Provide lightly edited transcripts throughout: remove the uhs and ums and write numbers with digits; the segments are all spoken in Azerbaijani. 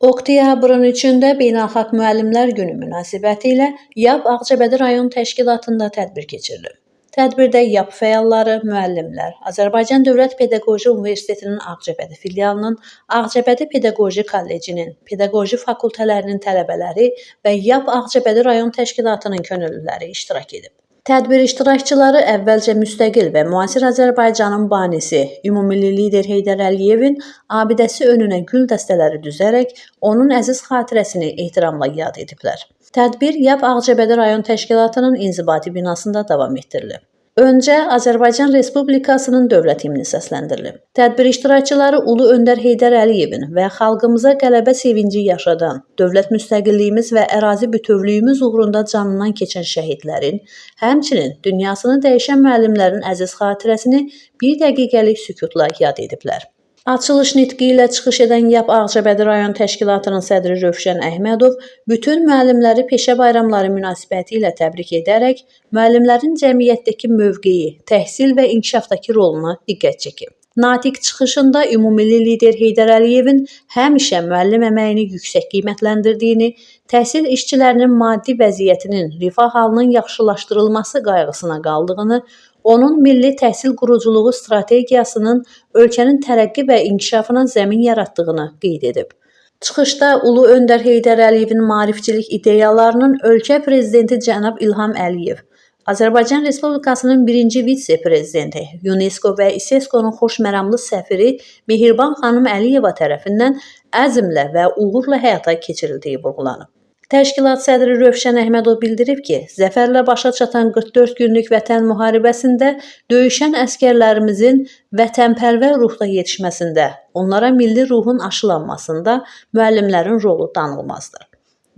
Oktyabrın 3-də Beynəlxalq Müəllimlər Günü münasibətilə YAP Ağcabədi rayon təşkilatında tədbir keçirilib. Tədbirdə YAP fəalları, müəllimlər, Azərbaycan Dövlət Pedaqoji Universitetinin Ağcabədi filialının, Ağcabədi Pedaqoji Kollecinin, pedaqoji fakültələrinin tələbələri və YAP Ağcabədi rayon təşkilatının könüllüləri iştirak edib. Tədbir iştirakçıları əvvəlcə müstəqil və müasir Azərbaycanın banisi, ümumilli lider Heydər Əliyevin abidəsi önünə gül dəstələri düzərək onun əziz xatirəsini ehtiramla yad ediblər. Tədbir YAP Ağcabədi rayon təşkilatının inzibati binasında davam etdirilib. Öncə Azərbaycan Respublikasının dövlət himni səsləndirilib. Tədbir iştirakçıları Ulu Öndər Heydər Əliyevin və xalqımıza qələbə sevinci yaşadan, dövlət müstəqilliyimiz və ərazi bütövlüyümüz uğrunda canından keçən şəhidlərin, həmçinin dünyasını dəyişən müəllimlərin əziz xatirəsini bir dəqiqəlik sükutla yad ediblər. Açılış nitqi ilə çıxış edən YAP Ağcabədi rayon təşkilatının sədri Rövşən Əhmədov bütün müəllimləri peşə bayramları münasibəti ilə təbrik edərək müəllimlərin cəmiyyətdəki mövqeyi, təhsil və inkişafdakı roluna diqqət çəkib. Natiq çıxışında ümumilli lider Heydər Əliyevin həmişə müəllim əməyini yüksək qiymətləndirdiyini, təhsil işçilərinin maddi vəziyyətinin, rifah halının yaxşılaşdırılması qayğısına qaldığını, onun milli təhsil quruculuğu strategiyasının ölkənin tərəqqi və inkişafına zəmin yaratdığını qeyd edib. Çıxışda Ulu Öndər Heydər Əliyevin maarifçilik ideyalarının ölkə prezidenti cənab İlham Əliyev, Azərbaycan Respublikasının birinci vitse-prezidenti, UNESCO və İSESCO-nun xoşməramlı səfiri Mehriban xanım Əliyeva tərəfindən əzmlə və uğurla həyata keçirildiyi vurğulanıb. Təşkilat sədri Rövşən Əhmədov bildirib ki, zəfərlə başa çatan 44 günlük vətən müharibəsində döyüşən əskərlərimizin vətənpərvər ruhda yetişməsində, onlara milli ruhun aşılanmasında müəllimlərin rolu danılmazdır.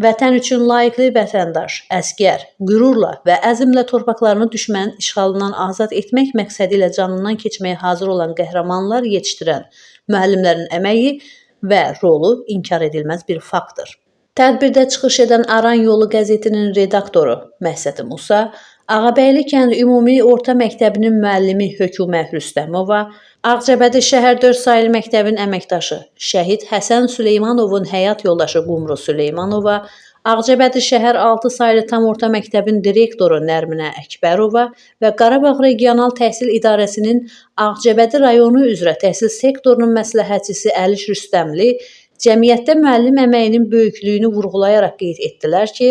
Vətən üçün layiqli vətəndaş, əskər, qürurla və əzmlə torpaqlarını düşmənin işğalından azad etmək məqsədi ilə canından keçməyə hazır olan qəhrəmanlar yetişdirən müəllimlərin əməyi və rolu inkar edilməz bir faktdır. Tədbirdə çıxış edən Aran Yolu qəzetinin redaktoru Məhsəti Musa, Ağabəyli kənd Ümumi Orta Məktəbinin müəllimi Hökümə Rüstəmova, Ağcabədi şəhər 4 saylı məktəbin əməkdaşı şəhid Həsən Süleymanovun həyat yoldaşı Qumru Süleymanova, Ağcabədi şəhər 6 saylı tam orta məktəbin direktoru Nərminə Əkbərova və Qarabağ Regional Təhsil İdarəsinin Ağcabədi rayonu üzrə təhsil sektorunun məsləhətçisi Əliş Rüstəmli cəmiyyətdə müəllim əməyinin böyüklüyünü vurğulayaraq qeyd etdilər ki,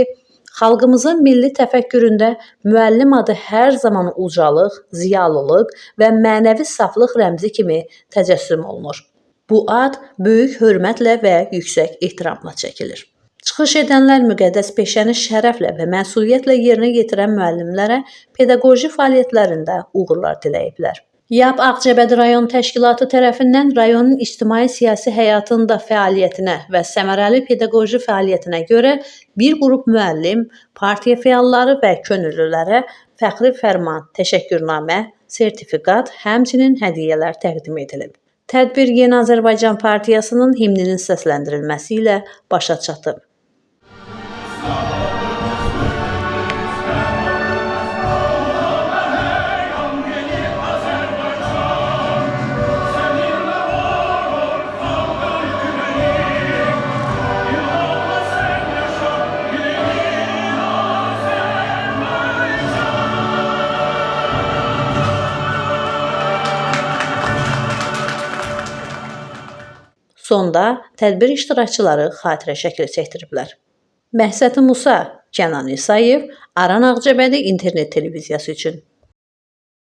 xalqımızın milli təfəkküründə müəllim adı hər zaman ucalıq, ziyalılıq və mənəvi saflıq rəmzi kimi təcəssüm olunur. Bu ad böyük hörmətlə və yüksək ehtiramla çəkilir. Çıxış edənlər müqəddəs peşəni şərəflə və məsuliyyətlə yerinə yetirən müəllimlərə pedaqoji fəaliyyətlərində uğurlar diləyiblər. YAP Ağcabədi rayon təşkilatı tərəfindən rayonun ictimai-siyasi həyatında fəaliyyətinə və səmərəli pedaqoji fəaliyyətinə görə bir qrup müəllim, partiya fəalları və könüllülərə fəxri fərman, təşəkkürnamə, sertifikat, həmçinin hədiyyələr təqdim edilib. Tədbir Yeni Azərbaycan Partiyasının himninin səsləndirilməsi ilə başa çatıb. Sonda tədbir iştirakçıları xatirə şəkli çəkdiriblər. Məhsəti Musa, Kənan İsayev, Aran Ağcabədi internet televiziyası üçün.